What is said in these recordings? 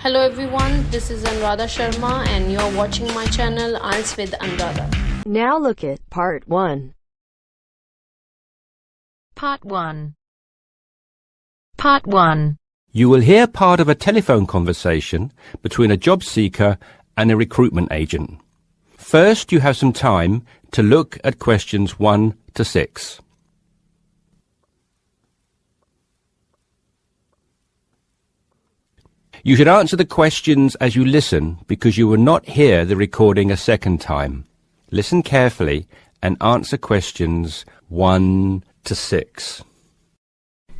Hello everyone, this is Anuradha Sharma and you're watching my channel IELTS with Anuradha. Now look at Part 1. Part 1. Part 1. You will hear part of a telephone conversation between a job seeker and a recruitment agent. First, you have some time to look at questions 1 to 6. You should answer the questions as you listen because you will not hear the recording a second time. Listen carefully and answer questions 1 to 6.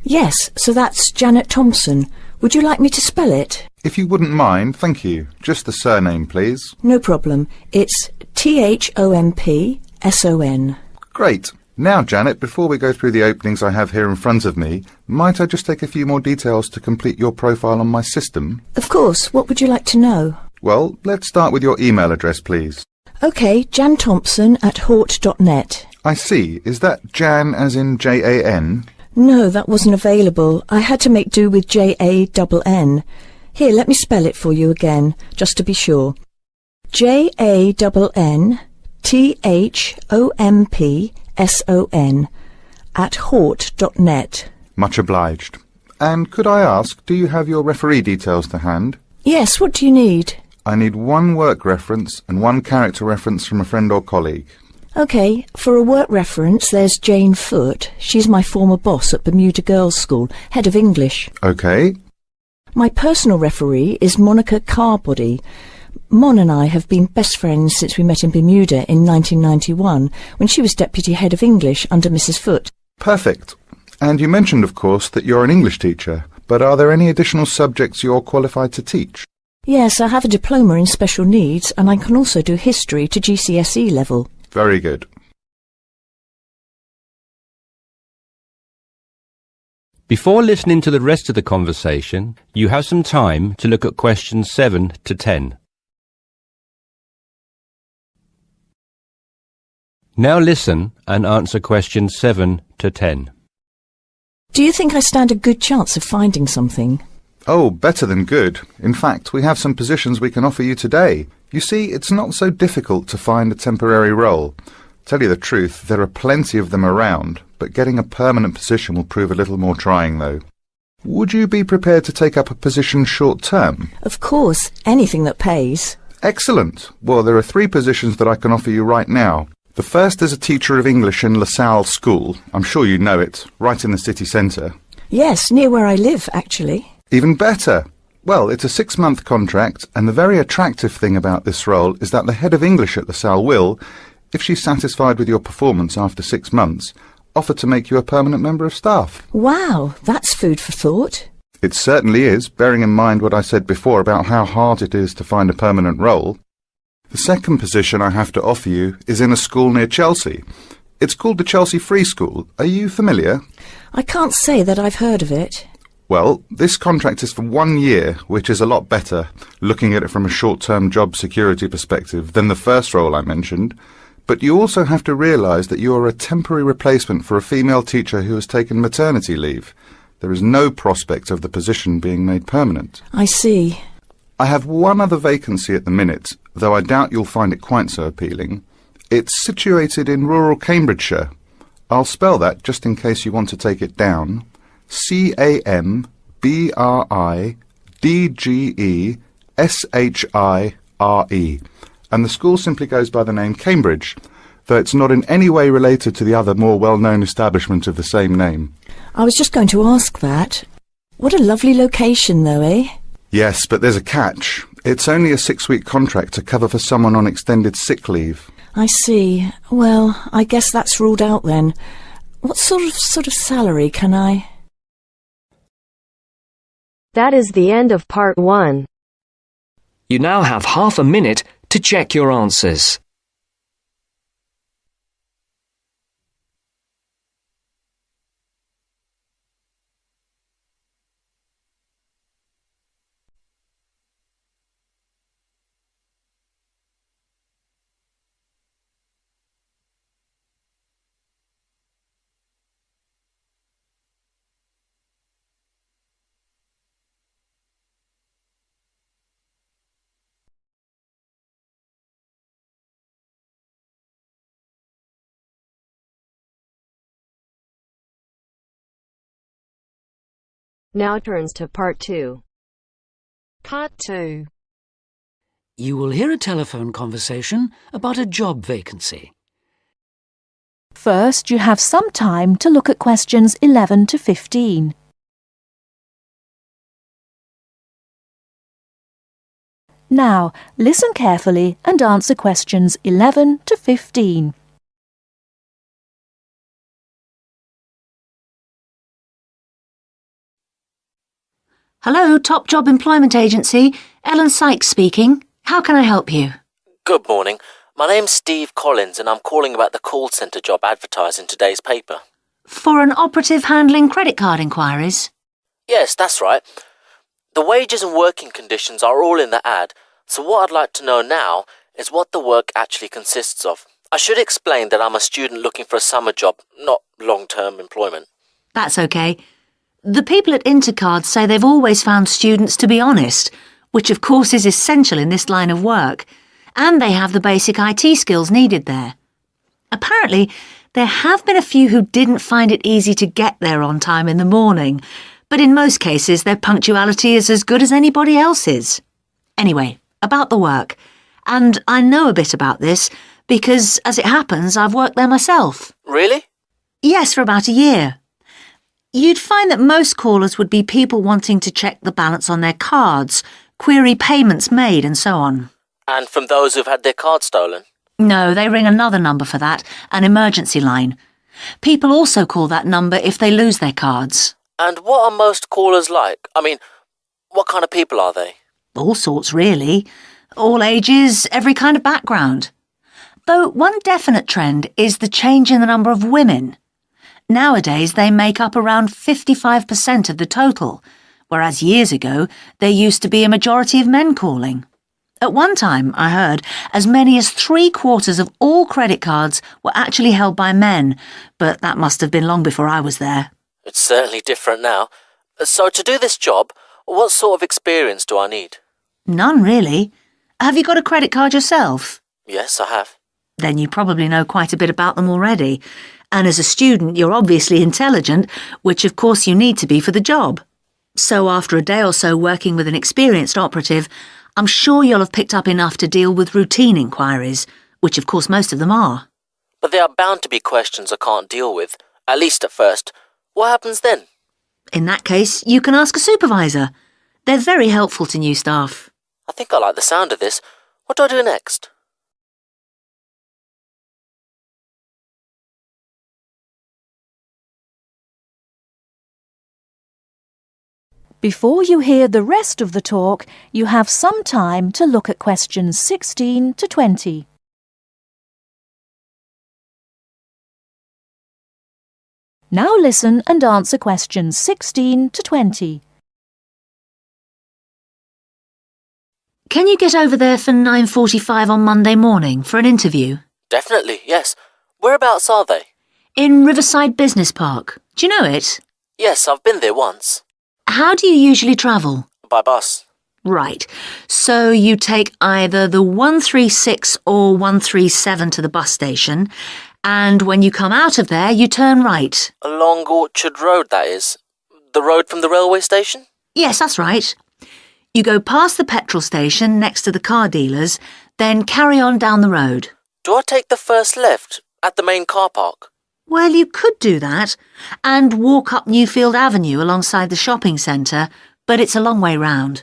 Yes, so that's Janet Thompson. Would you like me to spell it? If you wouldn't mind, thank you. Just the surname, please. No problem. It's Thompson. Great. Now, Janet, before we go through the openings I have here in front of me, might I just take a few more details to complete your profile on my system? Of course. What would you like to know? Well, let's start with your email address, please. OK, janthompson@hort.net. I see. Is that Jan as in Jan? No, that wasn't available. I had to make do with Jann. Here, let me spell it for you again, just to be sure. JANNTHOMPSON@hort.net. Much obliged. And could I ask, do you have your referee details to hand? Yes, what do you need? I need one work reference and one character reference from a friend or colleague. OK, for a work reference, there's Jane Foote. She's my former boss at Bermuda Girls' School, head of English. OK. My personal referee is Monica Carbody. Mon and I have been best friends since we met in Bermuda in 1991, when she was deputy head of English under Mrs. Foote. Perfect. And you mentioned, of course, that you're an English teacher, but are there any additional subjects you're qualified to teach? Yes, I have a diploma in special needs, and I can also do history to GCSE level. Very good. Before listening to the rest of the conversation, you have some time to look at questions 7 to 10. Now listen and answer questions 7 to 10. Do you think I stand a good chance of finding something? Oh, better than good. In fact, we have some positions we can offer you today. You see, it's not so difficult to find a temporary role. Tell you the truth, there are plenty of them around, but getting a permanent position will prove a little more trying, though. Would you be prepared to take up a position short-term? Of course, anything that pays. Excellent. Well, there are 3 positions that I can offer you right now. The first is a teacher of English in LaSalle School. I'm sure you know it, right in the city centre. Yes, near where I live, actually. Even better. Well, it's a 6-month contract, and the very attractive thing about this role is that the head of English at LaSalle will, if she's satisfied with your performance after 6 months, offer to make you a permanent member of staff. Wow, that's food for thought. It certainly is, bearing in mind what I said before about how hard it is to find a permanent role. The second position I have to offer you is in a school near Chelsea. It's called the Chelsea Free School. Are you familiar? I can't say that I've heard of it. Well, this contract is for 1 year, which is a lot better, looking at it from a short-term job security perspective, than the first role I mentioned. But you also have to realise that you are a temporary replacement for a female teacher who has taken maternity leave. There is no prospect of the position being made permanent. I see. I have one other vacancy at the minute, though I doubt you'll find it quite so appealing. It's situated in rural Cambridgeshire. I'll spell that just in case you want to take it down. CAMBRIDGESHIRE. And the school simply goes by the name Cambridge, though it's not in any way related to the other more well-known establishment of the same name. I was just going to ask that. What a lovely location, though, eh? Yes, but there's a catch. It's only a 6-week contract to cover for someone on extended sick leave. I see. Well, I guess that's ruled out then. What sort of salary can I... That is the end of Part 1. You now have half a minute to check your answers. Now turns to Part 2. Part 2. You will hear a telephone conversation about a job vacancy. First, you have some time to look at questions 11 to 15. Now, listen carefully and answer questions 11 to 15. Hello, Top Job Employment Agency. Ellen Sykes speaking. How can I help you? Good morning. My name's Steve Collins and I'm calling about the call centre job advertised in today's paper. For an operative handling credit card inquiries? Yes, that's right. The wages and working conditions are all in the ad, so what I'd like to know now is what the work actually consists of. I should explain that I'm a student looking for a summer job, not long-term employment. That's okay. The people at Intercard say they've always found students to be honest, which of course is essential in this line of work, and they have the basic IT skills needed there. Apparently, there have been a few who didn't find it easy to get there on time in the morning, but in most cases their punctuality is as good as anybody else's. Anyway, about the work. And I know a bit about this because, as it happens, I've worked there myself. Really? Yes, for about a year. You'd find that most callers would be people wanting to check the balance on their cards, query payments made and so on. And from those who've had their card stolen? No, they ring another number for that, an emergency line. People also call that number if they lose their cards. And what are most callers like? I mean, what kind of people are they? All sorts, really. All ages, every kind of background. Though one definite trend is the change in the number of women. Nowadays, they make up around 55% of the total, whereas years ago, there used to be a majority of men calling. At one time, I heard, as many as 3/4 of all credit cards were actually held by men, but that must have been long before I was there. It's certainly different now. So to do this job, what sort of experience do I need? None, really. Have you got a credit card yourself? Yes, I have. Then you probably know quite a bit about them already. And as a student, you're obviously intelligent, which of course you need to be for the job. So after a day or so working with an experienced operative, I'm sure you'll have picked up enough to deal with routine inquiries, which of course most of them are. But there are bound to be questions I can't deal with, at least at first. What happens then? In that case, you can ask a supervisor. They're very helpful to new staff. I think I like the sound of this. What do I do next? Before you hear the rest of the talk, you have some time to look at questions 16 to 20. Now listen and answer questions 16 to 20. Can you get over there for 9:45 on Monday morning for an interview? Definitely, yes. Whereabouts are they? In Riverside Business Park. Do you know it? Yes, I've been there once. How do you usually travel? By bus. Right. So you take either the 136 or 137 to the bus station, and when you come out of there, you turn right. Along Orchard Road, that is. The road from the railway station? Yes, that's right. You go past the petrol station next to the car dealers, then carry on down the road. Do I take the first left at the main car park? Well, you could do that, and walk up Newfield Avenue alongside the shopping centre, but it's a long way round.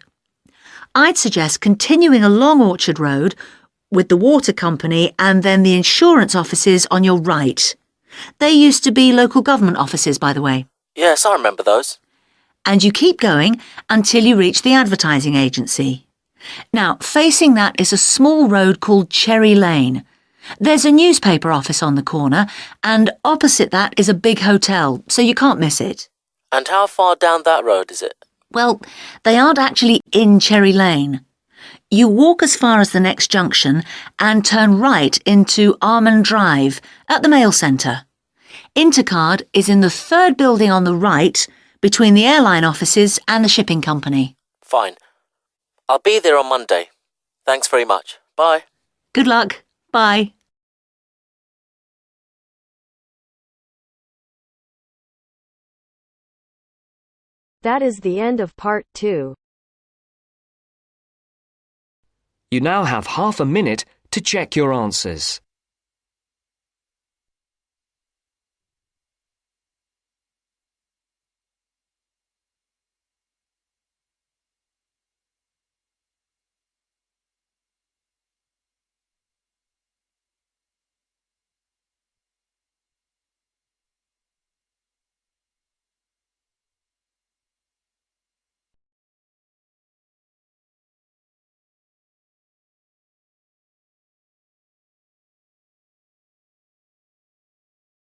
I'd suggest continuing along Orchard Road with the water company and then the insurance offices on your right. They used to be local government offices, by the way. Yes, I remember those. And you keep going until you reach the advertising agency. Now, facing that is a small road called Cherry Lane. There's a newspaper office on the corner, and opposite that is a big hotel, so you can't miss it. And how far down that road is it? Well, they aren't actually in Cherry Lane. You walk as far as the next junction and turn right into Armand Drive at the mail centre. Intercard is in the third building on the right, between the airline offices and the shipping company. Fine. I'll be there on Monday. Thanks very much. Bye. Good luck. Bye. That is the end of part 2. You now have half a minute to check your answers.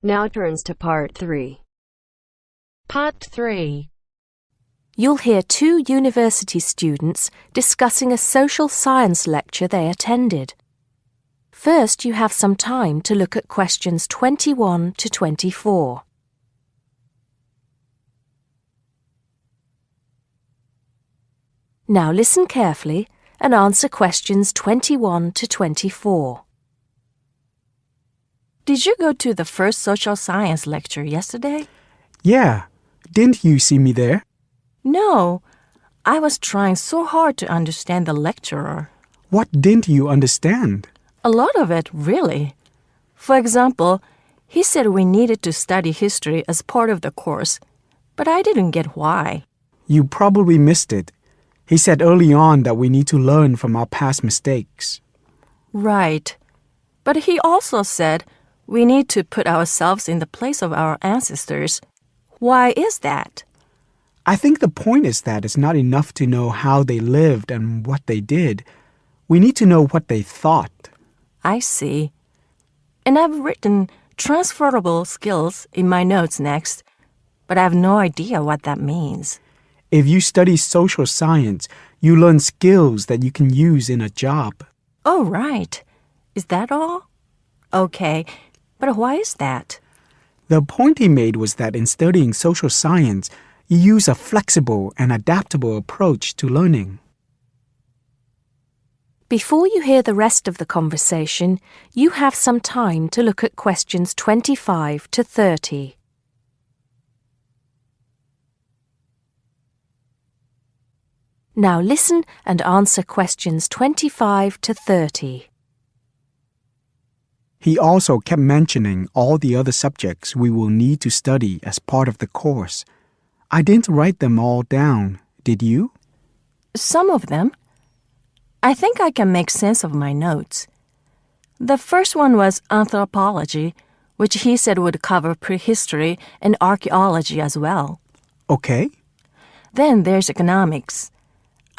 Now turns to part 3. Part 3. You'll hear 2 university students discussing a social science lecture they attended. First, you have some time to look at questions 21 to 24. Now listen carefully and answer questions 21 to 24. Did you go to the first social science lecture yesterday? Yeah. Didn't you see me there? No. I was trying so hard to understand the lecturer. What didn't you understand? A lot of it, really. For example, he said we needed to study history as part of the course, but I didn't get why. You probably missed it. He said early on that we need to learn from our past mistakes. Right. But he also said we need to put ourselves in the place of our ancestors. Why is that? I think the point is that it's not enough to know how they lived and what they did. We need to know what they thought. I see. And I've written transferable skills in my notes next, but I have no idea what that means. If you study social science, you learn skills that you can use in a job. Oh, right. Is that all? Okay, but why is that? The point he made was that in studying social science, you use a flexible and adaptable approach to learning. Before you hear the rest of the conversation, you have some time to look at questions 25 to 30. Now listen and answer questions 25 to 30. He also kept mentioning all the other subjects we will need to study as part of the course. I didn't write them all down, did you? Some of them. I think I can make sense of my notes. The first one was anthropology, which he said would cover prehistory and archaeology as well. Okay. Then there's economics.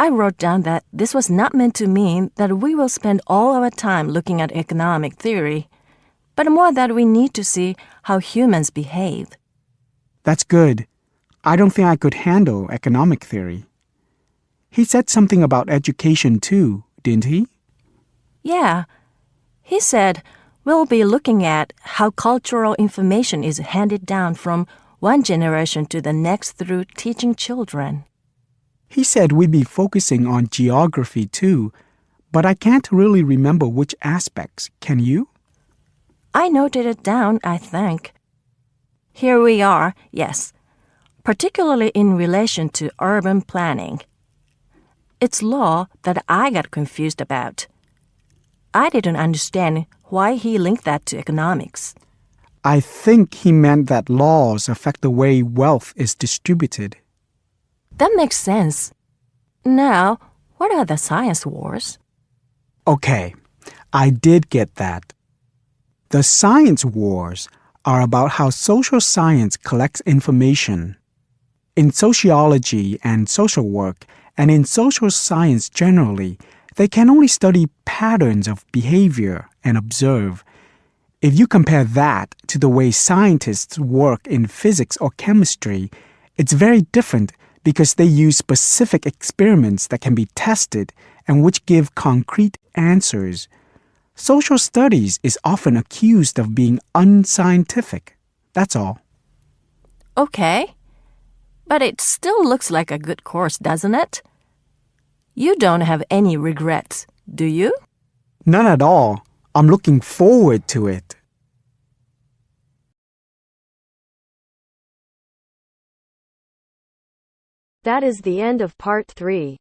I wrote down that this was not meant to mean that we will spend all our time looking at economic theory, but more that we need to see how humans behave. That's good. I don't think I could handle economic theory. He said something about education too, didn't he? Yeah. He said we'll be looking at how cultural information is handed down from one generation to the next through teaching children. He said we'd be focusing on geography too, but I can't really remember which aspects. Can you? I noted it down, I think. Here we are, yes, particularly in relation to urban planning. It's law that I got confused about. I didn't understand why he linked that to economics. I think he meant that laws affect the way wealth is distributed. That makes sense. Now, what are the science wars? Okay, I did get that. The science wars are about how social science collects information. In sociology and social work, and in social science generally, they can only study patterns of behavior and observe. If you compare that to the way scientists work in physics or chemistry, it's very different because they use specific experiments that can be tested and which give concrete answers. Social studies is often accused of being unscientific. That's all. Okay. But it still looks like a good course, doesn't it? You don't have any regrets, do you? None at all. I'm looking forward to it. That is the end of part 3.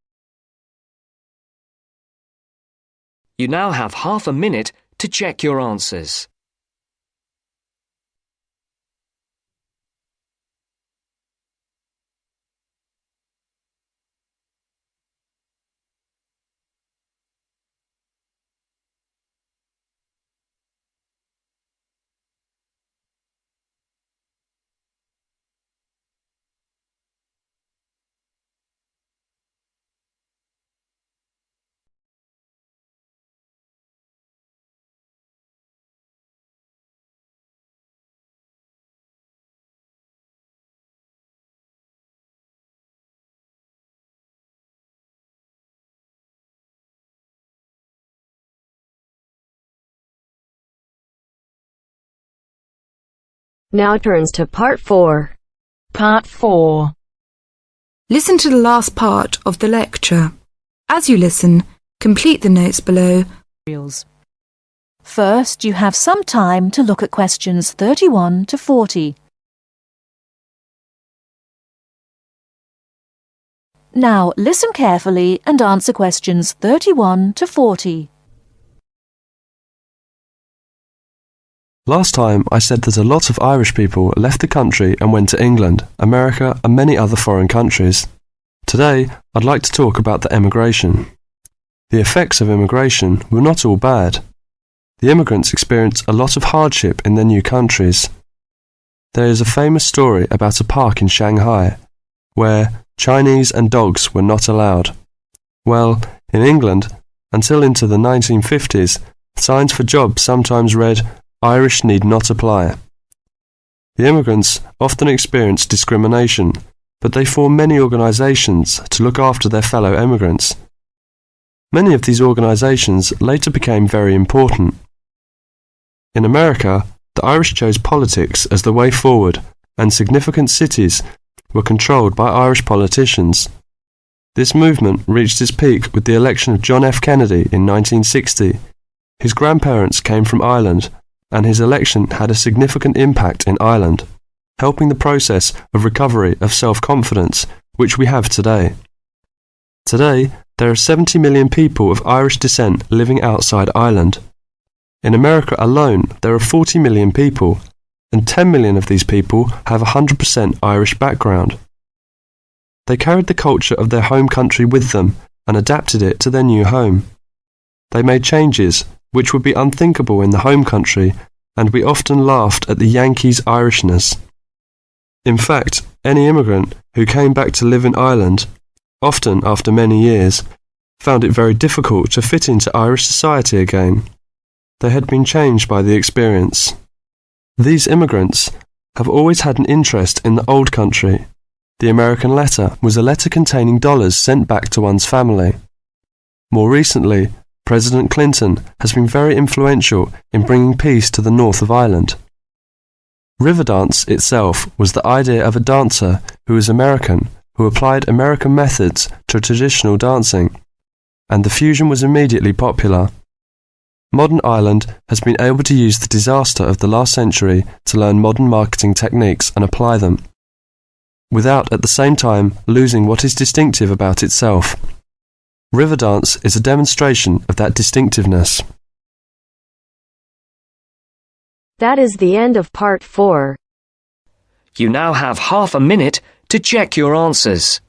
You now have half a minute to check your answers. Now turns to part 4. Part 4. Listen to the last part of the lecture. As you listen, complete the notes below. First, you have some time to look at questions 31 to 40. Now, listen carefully and answer questions 31 to 40. Last time I said that a lot of Irish people left the country and went to England, America and many other foreign countries. Today I'd like to talk about the emigration. The effects of immigration were not all bad. The immigrants experienced a lot of hardship in their new countries. There is a famous story about a park in Shanghai where Chinese and dogs were not allowed. Well, in England, until into the 1950s, signs for jobs sometimes read, "Irish need not apply." The immigrants often experience discrimination, but they form many organisations to look after their fellow immigrants. Many of these organisations later became very important. In America, the Irish chose politics as the way forward, and significant cities were controlled by Irish politicians. This movement reached its peak with the election of John F. Kennedy in 1960. His grandparents came from Ireland, and his election had a significant impact in Ireland, helping the process of recovery of self-confidence which we have today. Today, there are 70 million people of Irish descent living outside Ireland. In America alone, there are 40 million people, and 10 million of these people have a 100% Irish background. They carried the culture of their home country with them and adapted it to their new home. They made changes which would be unthinkable in the home country, and we often laughed at the Yankees' Irishness. In fact, any immigrant who came back to live in Ireland, often after many years, found it very difficult to fit into Irish society again. They had been changed by the experience. These immigrants have always had an interest in the old country. The American letter was a letter containing dollars sent back to one's family. More recently, President Clinton has been very influential in bringing peace to the north of Ireland. Riverdance itself was the idea of a dancer who was American, who applied American methods to traditional dancing, and the fusion was immediately popular. Modern Ireland has been able to use the disaster of the last century to learn modern marketing techniques and apply them, without at the same time losing what is distinctive about itself. Riverdance is a demonstration of that distinctiveness. That is the end of part 4. You now have half a minute to check your answers.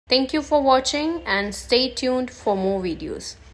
Thank you for watching and stay tuned for more videos.